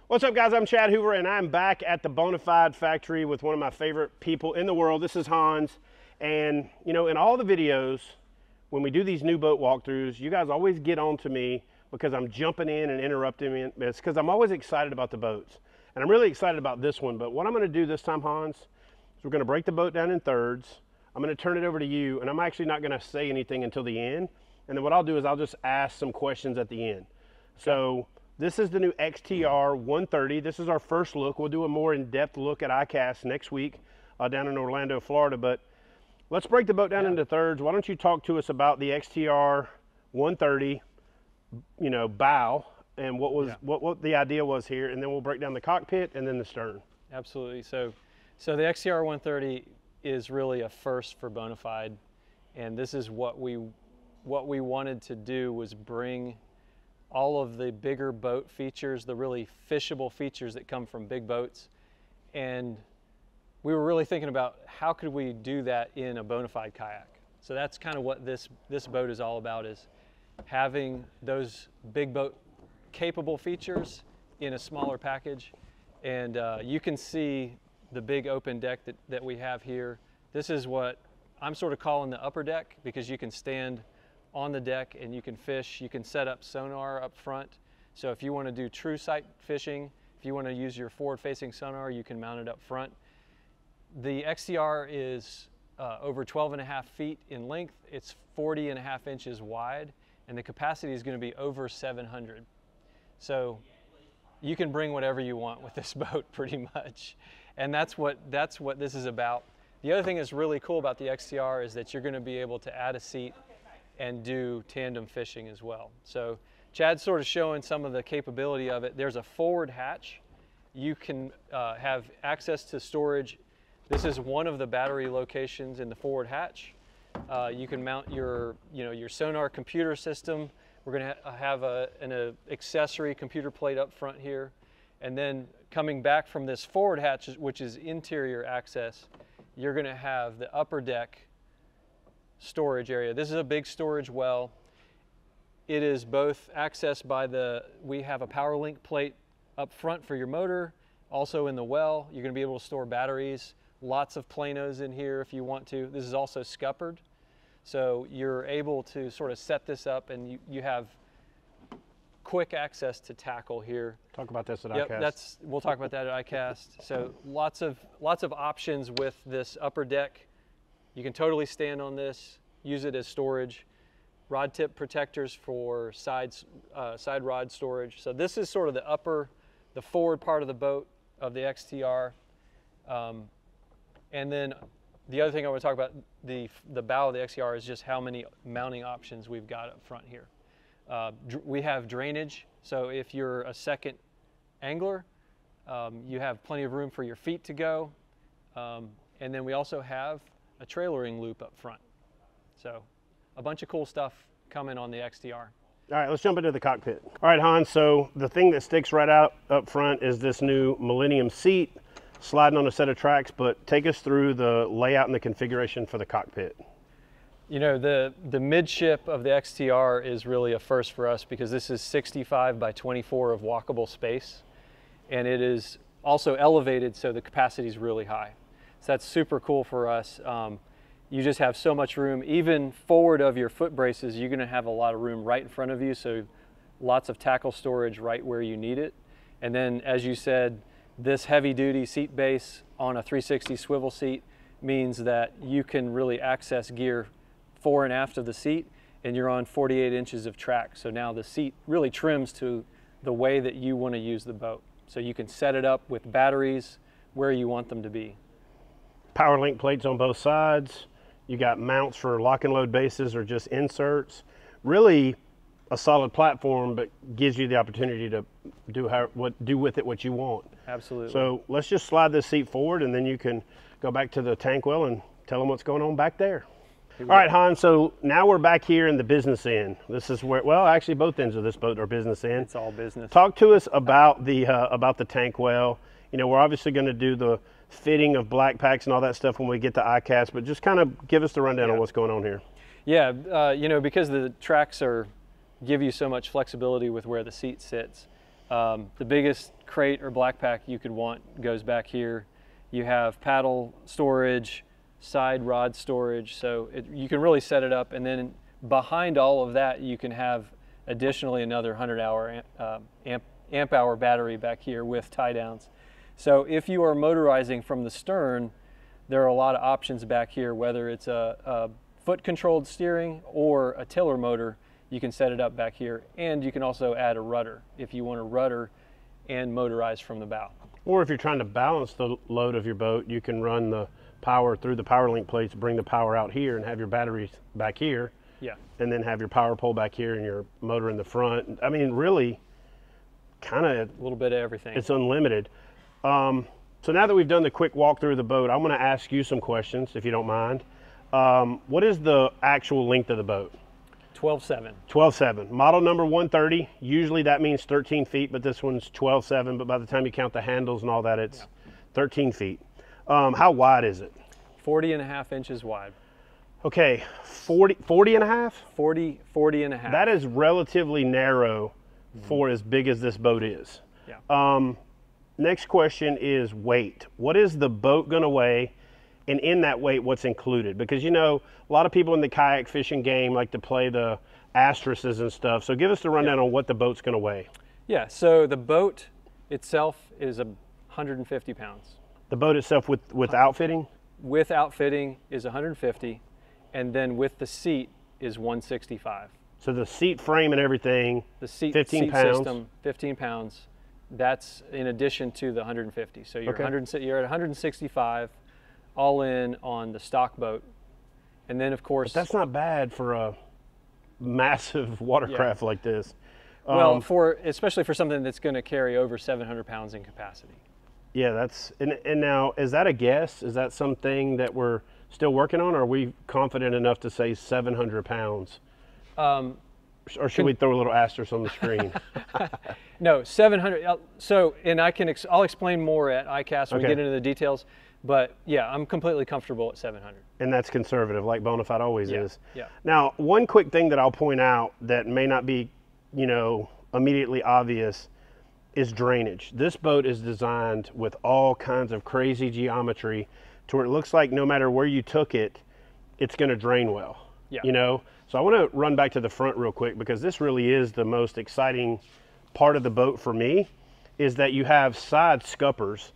What's up, guys? I'm Chad Hoover, and I'm back at the Bonafide factory with one of my favorite people in the world. This is Hans. And, you know, in all the videos, when we do these new boat walkthroughs, you guys always get on to me because I'm jumping in and interrupting me. It's because I'm always excited about the boats. And I'm really excited about this one. But what I'm going to do this time, Hans, is we're going to break the boat down in thirds. I'm going to turn it over to you, and I'm actually not going to say anything until the end. And then what I'll do is I'll just ask some questions at the end. So this is the new XTR 130. This is our first look. We'll do a more in-depth look at ICAST next week down in Orlando, Florida. But let's break the boat down into thirds. Why don't you talk to us about the XTR 130, you know, bow, and what the idea was here, and then we'll break down the cockpit and then the stern. Absolutely. So the XTR 130 is really a first for Bonafide, and this is what we wanted to do, was bring all of the bigger boat features, the really fishable features that come from big boats. And we were really thinking about how could we do that in a Bonafide kayak. So that's kind of what this boat is all about, is having those big boat capable features in a smaller package. And you can see the big open deck that we have here. This is what I'm sort of calling the upper deck, because you can stand on the deck and you can fish. You can set up sonar up front. So if you want to do true sight fishing, if you want to use your forward facing sonar, you can mount it up front. The XTR is over 12.5 feet in length. It's 40.5 inches wide, and the capacity is going to be over 700. So you can bring whatever you want with this boat, pretty much. And that's what this is about. The other thing that's really cool about the XTR is that you're going to be able to add a seat and do tandem fishing as well. So Chad's sort of showing some of the capability of it. There's a forward hatch. You can have access to storage. This is one of the battery locations in the forward hatch. You can mount your sonar computer system. We're going to have an accessory computer plate up front here. And then coming back from this forward hatch, which is interior access, you're going to have the upper deck storage area. This is a big storage well. It is both accessed by we have a power link plate up front for your motor. Also in the well, you're going to be able to store batteries. Lots of planos in here if you want to. This is also scuppered. So you're able to sort of set this up, and you have quick access to tackle here. Talk about this at ICAST. We'll talk about that at ICAST. So lots of options with this upper deck. You can totally stand on this, use it as storage. Rod tip protectors for side rod storage. So this is sort of the forward part of the boat of the XTR. And then the other thing I want to talk about, the bow of the XTR, is just how many mounting options we've got up front here. We have drainage, so if you're a second angler, you have plenty of room for your feet to go. And then we also have a trailering loop up front. So a bunch of cool stuff coming on the XTR. All right, let's jump into the cockpit. All right, Hans, so the thing that sticks right out up front is this new Millennium seat sliding on a set of tracks, but take us through the layout and the configuration for the cockpit. You know, the midship of the XTR is really a first for us, because this is 65 by 24 of walkable space, and it is also elevated, so the capacity is really high. So that's super cool for us. You just have so much room. Even forward of your foot braces, you're going to have a lot of room right in front of you, so lots of tackle storage right where you need it. And then, as you said, this heavy-duty seat base on a 360 swivel seat means that you can really access gear fore and aft of the seat, and you're on 48 inches of track. So now the seat really trims to the way that you want to use the boat. So you can set it up with batteries where you want them to be. Power link plates on both sides. You got mounts for lock and load bases or just inserts. Really a solid platform, but gives you the opportunity to do with it what you want. Absolutely. So let's just slide this seat forward, and then you can go back to the tank well and tell them what's going on back there. All right, Hans, so now we're back here in the business end. This is where, well, actually both ends of this boat are business end. It's all business. Talk to us about the tank well. You know, we're obviously going to do the fitting of black packs and all that stuff when we get to ICAST, but just kind of give us the rundown on what's going on here. Yeah, you know, because the tracks give you so much flexibility with where the seat sits. The biggest crate or black pack you could want goes back here. You have paddle storage, side rod storage, so you can really set it up, and then behind all of that you can have additionally another 100-hour amp hour battery back here with tie downs. So if you are motorizing from the stern, there are a lot of options back here, whether it's a foot controlled steering or a tiller motor. You can set it up back here, and you can also add a rudder if you want a rudder and motorize from the bow. Or if you're trying to balance the load of your boat, you can run the power through the power link plates, bring the power out here, and have your batteries back here. Yeah. And then have your power pole back here and your motor in the front. I mean, really, kind of a little bit of everything. It's unlimited. So now that we've done the quick walkthrough of the boat, I'm going to ask you some questions, if you don't mind. What is the actual length of the boat? 12.7. 12.7. Model number 130. Usually that means 13 feet, but this one's 12.7. But by the time you count the handles and all that, it's 13 feet. How wide is it? 40.5 inches wide. Okay, 40 and a half? 40 and a half. That is relatively narrow for as big as this boat is. Yeah. Next question is weight. What is the boat going to weigh? And in that weight, what's included? Because, you know, a lot of people in the kayak fishing game like to play the asterisks and stuff. So give us the rundown on what the boat's going to weigh. Yeah, so the boat itself is 150 pounds. The boat itself with outfitting? With outfitting is 150, and then with the seat is 165. So the seat frame and everything, the seat 15 pounds. System, 15 pounds. That's in addition to the 150. So you're, okay. You're at 165 all in on the stock boat. And then of course... But that's not bad for a massive watercraft like this. Well, especially for something that's going to carry over 700 pounds in capacity. Yeah, that's, and now, is that a guess? Is that something that we're still working on, or are we confident enough to say 700 pounds? Or should we throw a little asterisk on the screen? No, 700. So, and I'll explain more at ICAST when we get into the details. But yeah, I'm completely comfortable at 700. And that's conservative, like Bonafide always is. Yeah. Now, one quick thing that I'll point out that may not be, you know, immediately obvious is drainage. This boat is designed with all kinds of crazy geometry to where it looks like no matter where you took it, it's going to drain well. Yeah. You know, so I want to run back to the front real quick, because this really is the most exciting part of the boat for me, is that you have side scuppers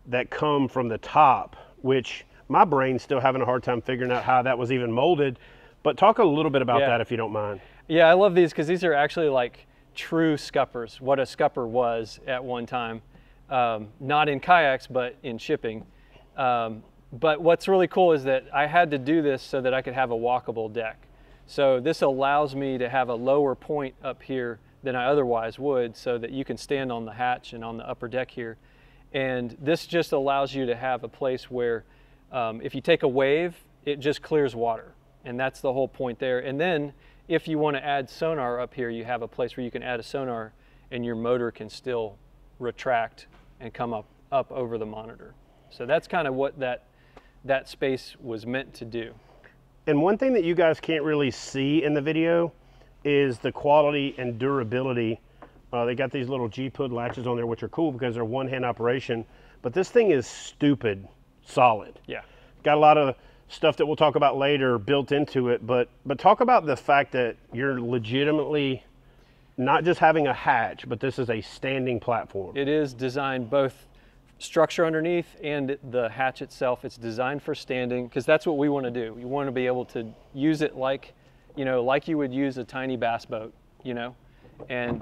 that come from the top, which my brain's still having a hard time figuring out how that was even molded. But talk a little bit about that, if you don't mind. Yeah, I love these because these are actually like true scuppers, what a scupper was at one time. Not in kayaks, but in shipping. But what's really cool is that I had to do this so that I could have a walkable deck. So this allows me to have a lower point up here than I otherwise would, so that you can stand on the hatch and on the upper deck here. And this just allows you to have a place where if you take a wave, it just clears water. And that's the whole point there. And then if you want to add sonar up here, you have a place where you can add a sonar and your motor can still retract and come up over the monitor. So that's kind of what that space was meant to do. And one thing that you guys can't really see in the video is the quality and durability. They got these little G-pud latches on there, which are cool because they're one-hand operation, but this thing is stupid solid. Yeah. Got a lot of stuff that we'll talk about later built into it, but talk about the fact that you're legitimately not just having a hatch, but this is a standing platform. It is designed both structure underneath and the hatch itself. It's designed for standing because that's what we want to do. We want to be able to use it like, you know, like you would use a tiny bass boat, you know, and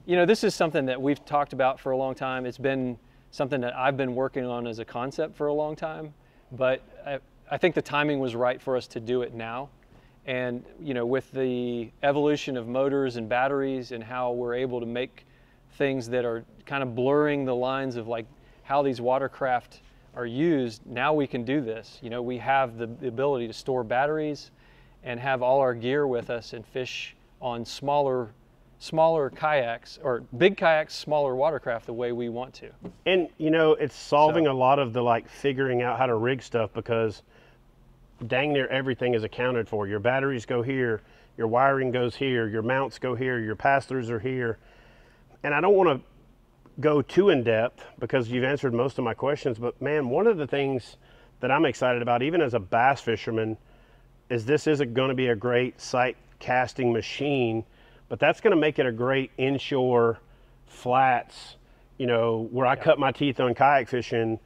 you know, this is something that we've talked about for a long time. It's been something that I've been working on as a concept for a long time, but I think the timing was right for us to do it now. And, you know, with the evolution of motors and batteries and how we're able to make things that are kind of blurring the lines of like how these watercraft are used, now we can do this. You know, we have the ability to store batteries and have all our gear with us and fish on smaller kayaks, or big kayaks, smaller watercraft the way we want to. And you know, it's solving a lot of the like figuring out how to rig stuff, because dang near everything is accounted for. Your batteries go here, your wiring goes here, your mounts go here, your pass-throughs are here. And I don't want to go too in depth because you've answered most of my questions, but man, one of the things that I'm excited about, even as a bass fisherman, is this isn't going to be a great sight casting machine, but that's going to make it a great inshore flats, you know, where I cut my teeth on kayak fishing,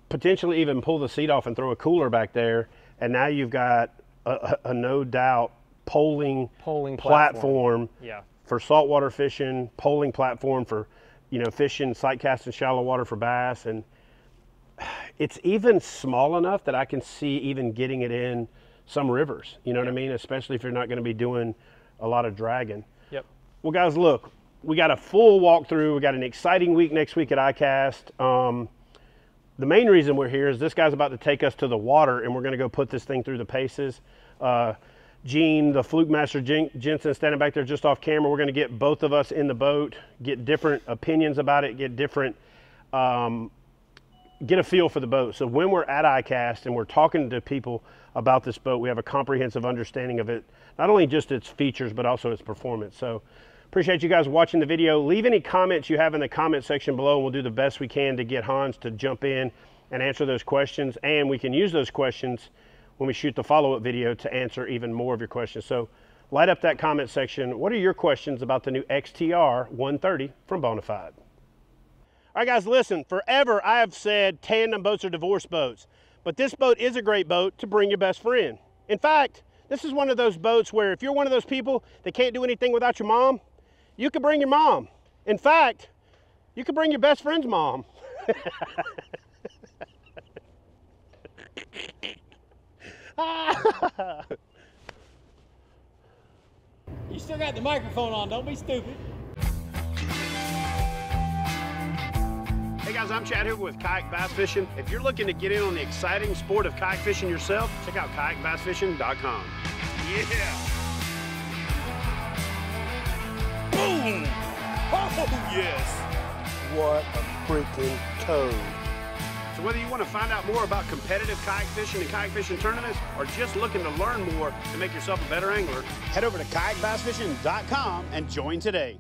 potentially even pull the seat off and throw a cooler back there. And now you've got a no doubt poling platform for saltwater fishing, poling platform for, you know, fishing, sight casting shallow water for bass. And it's even small enough that I can see even getting it in some rivers, you know what I mean? Especially if you're not going to be doing a lot of dragging. Yep. Well, guys, look, we got a full walkthrough. We got an exciting week next week at iCast. The main reason we're here is this guy's about to take us to the water, and we're going to go put this thing through the paces. Gene, the Fluke Master Jensen, standing back there just off camera. We're going to get both of us in the boat, get different opinions about it, get different, get a feel for the boat. So when we're at iCast and we're talking to people about this boat, we have a comprehensive understanding of it, not only just its features, but also its performance. So appreciate you guys watching the video. Leave any comments you have in the comment section below, and we'll do the best we can to get Hans to jump in and answer those questions. And we can use those questions when we shoot the follow-up video to answer even more of your questions. So light up that comment section. What are your questions about the new XTR 130 from Bonafide? All right, guys, listen, forever I have said tandem boats are divorce boats, but this boat is a great boat to bring your best friend. In fact, this is one of those boats where if you're one of those people that can't do anything without your mom, you can bring your mom. In fact, you can bring your best friend's mom. You still got the microphone on, don't be stupid. Hey guys, I'm Chad Hoover with Kayak Bass Fishing. If you're looking to get in on the exciting sport of kayak fishing yourself, check out kayakbassfishing.com. Yeah! Boom! Oh yes! What a freaking toad. So whether you want to find out more about competitive kayak fishing and kayak fishing tournaments, or just looking to learn more to make yourself a better angler, head over to kayakbassfishing.com and join today.